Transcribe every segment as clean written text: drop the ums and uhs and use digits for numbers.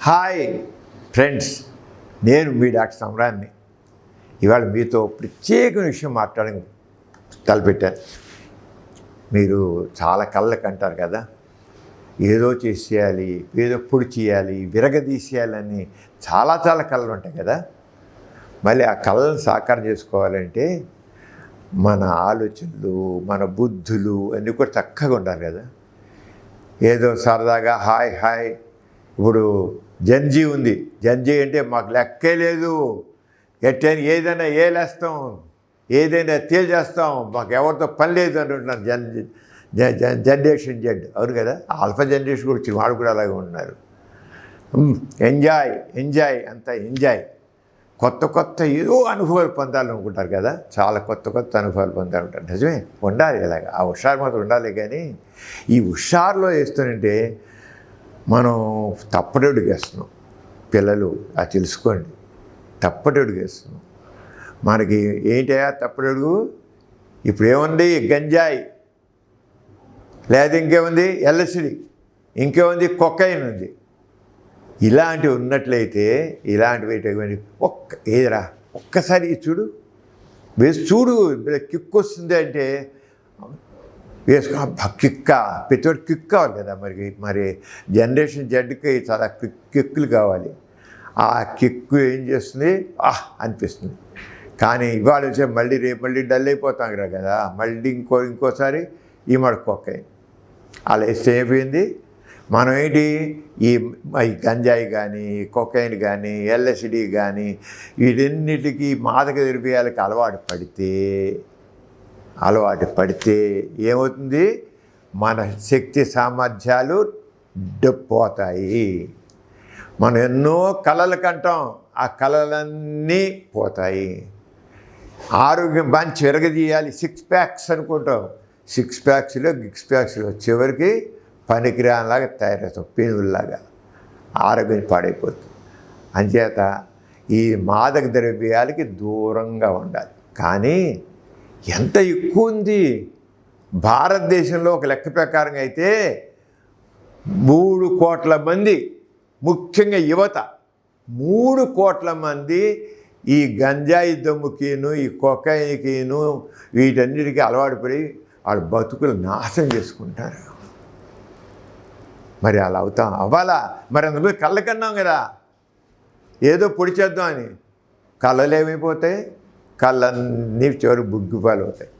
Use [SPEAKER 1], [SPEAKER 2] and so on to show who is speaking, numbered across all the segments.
[SPEAKER 1] Hi friends, నేను మీ doctor సమ్రాన్ని. ఇవాళ మీతో ప్రత్యేక విషయం మాట్లాడడం తలపెట్టాను. మీరు చాలా కళ్ళకి అంటారు కదా, ఏదో చేసేయాలి, ఏదో పొడి చేయాలి, విరగదీసేయాలని చాలా కళలు ఉంటాయి కదా. మళ్ళీ ఆ కళలను సాకారం చేసుకోవాలంటే మన ఆలోచనలు, మన బుద్ధులు అన్నీ కూడా చక్కగా ఉండాలి కదా. ఏదో సరదాగా హాయ్ హాయ్, ఇప్పుడు జంజీ ఉంది. జంజీ అంటే మాకు లెక్కే లేదు, ఎట్టైనా ఏదైనా ఏలేస్తాం, ఏదైనా తేల్చేస్తాం, మాకు ఎవరితో పని లేదు అంటున్నారు. జనరేషన్ జెడ్, అవును కదా. ఆల్ఫా జనరేషన్ కూడా వచ్చి వాడు కూడా అలాగే ఉన్నారు. ఎంజాయ్ ఎంజాయ్ అంతా ఎంజాయ్. కొత్త ఏదో అనుభవాలు పొందాలనుకుంటారు కదా, చాలా కొత్త అనుభవాలు పొందాలంటారు. నిజమే, ఉండాలి ఇలాగ. ఆ హుషారు మాత్రం ఉండాలి. కానీ ఈ హుషారులో వేస్తుంటే మనం తప్పటడుగు వేస్తున్నాం. పిల్లలు అది తెలుసుకోండి, తప్పటడుగు వేస్తున్నాం. మనకి ఏంటయా తప్పటడుగు? ఇప్పుడు ఏముంది? గంజాయి, లేదా ఇంకేముంది? ఎల్ఎస్డి, ఇంకేముంది? కొకైన్ ఉంది. ఇలాంటివి ఉన్నట్లయితే ఇలాంటివి ఏదిరా ఒక్కసారి చూడు, వేసి చూడు, కిక్ వస్తుంది అంటే వేసుకో. కిక్క, ప్రతివాడు కిక్ కావాలి కదా. మరి జనరేషన్ జెడ్కి చాలా కిక్కులు కావాలి. ఆ కిక్కు ఏం చేస్తుంది? అనిపిస్తుంది. కానీ ఇవాళ వచ్చే మళ్ళీ డల్ అయిపోతాం కదా. మళ్ళీ ఇంకోసారి ఈ మడుకోకాయి అలా వేస్తే అయిపోయింది. మనం ఏంటి, ఈ గంజాయి కానీ, కొకైన్ కానీ, ఎల్ఎస్డి కానీ, వీటన్నిటికీ మాదక ద్రవ్యాలకు అలవాటు పడితే ఏమవుతుంది? మన శక్తి సామర్థ్యాలు పోతాయి. మనం ఎన్నో కళలు కంటాం, ఆ కళలన్నీ పోతాయి. ఆరోగ్యం మంచి విరగదీయాలి, 6 ప్యాక్స్ అనుకుంటాం. 6 ప్యాక్స్లో చివరికి పనికిరానిలాగా తయారవుతాం, పేనుల్లాగా. ఆరోగ్యం పాడైపోతుంది. అంచేత ఈ మాదక ద్రవ్యాలకి దూరంగా ఉండాలి. కానీ ఎంత ఎక్కువ ఉంది? భారతదేశంలో ఒక లెక్క ప్రకారంగా అయితే 3 కోట్ల మంది, ముఖ్యంగా యువత 3 కోట్ల మంది ఈ గంజాయి దమ్ముకిను, ఈ కొకైన్కిను, వీటన్నిటికీ అలవాటు పడి వాళ్ళ బతుకులు నాశనం చేసుకుంటారు. మరి అలా అవ్వాలా? మరి అందుకు కళ్ళ కన్నాం కదా, ఏదో పొడి చేద్దాం అని. కళ్ళలు ఏమైపోతాయి? కళ్ళన్నీ చివరి బుగ్గిపాలు అవుతాయి.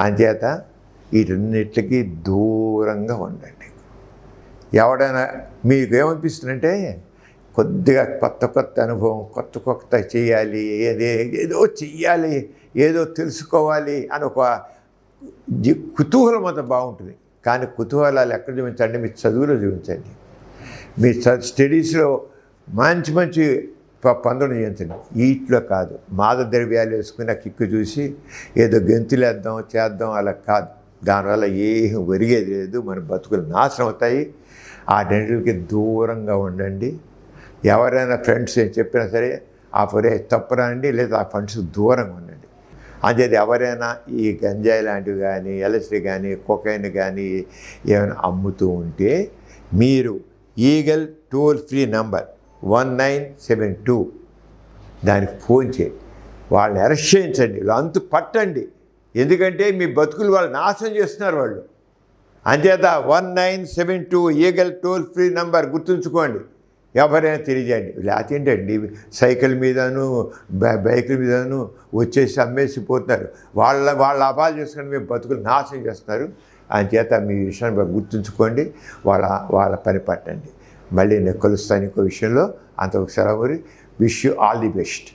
[SPEAKER 1] అంచేత వీటన్నిటికీ దూరంగా ఉండండి. ఎవడైనా మీకు ఏమనిపిస్తుందంటే కొద్దిగా కొత్త అనుభవం, కొత్త చేయాలి, ఏదో చెయ్యాలి, ఏదో తెలుసుకోవాలి అని ఒక కుతూహలం అంతా బాగుంటుంది. కానీ కుతూహలాలు ఎక్కడ చూపించండి? మీ చదువులో చూపించండి, మీ స్టడీస్లో మంచి పనులు చేయించండి. వీటిలో కాదు. మాదక ద్రవ్యాలు వేసుకుని ఆ కిక్కు చూసి ఏదో గెంతులేద్దాం చేద్దాం, అలా కాదు. దానివల్ల ఏం ఒరిగేది లేదు. మన బతుకులు నాశనం అవుతాయి. ఆ రెండింటికి దూరంగా ఉండండి. ఎవరైనా ఫ్రెండ్స్ ఏం చెప్పినా సరే ఆ తప్పురండి, లేదా ఆ ఫ్రెండ్స్ దూరంగా ఉండండి. అంచేది ఎవరైనా ఈ గంజాయి లాంటివి కానీ, ఎల్ఎస్డి కానీ, కొకైన్ కానీ ఏమైనా అమ్ముతూ ఉంటే మీరు ఈగల్ టోల్ ఫ్రీ నంబర్ 1972 దానికి ఫోన్ చేయండి. వాళ్ళని అరెస్ట్ చేయించండి, అంతు పట్టండి. ఎందుకంటే మీ బతుకులు వాళ్ళు నాశనం చేస్తున్నారు వాళ్ళు. అంచేత 1972 ఈగల్ టోల్ ఫ్రీ నంబర్ గుర్తుంచుకోండి. ఎవరైనా తెలియజేయండి. లేకపోతే ఏంటండి, సైకిల్ మీదను బైకుల మీదను వచ్చేసి అమ్మేసిపోతున్నారు. వాళ్ళ అపాలు చేసుకొని మేము బతుకులు నాశనం చేస్తున్నారు. అంచేత మీ విషయాన్ని గుర్తుంచుకోండి, వాళ్ళ పని పట్టండి. మళ్ళీ నేను కలుస్తాను ఇంకో విషయంలో. అంతకు సెలవు. Wish you all the best.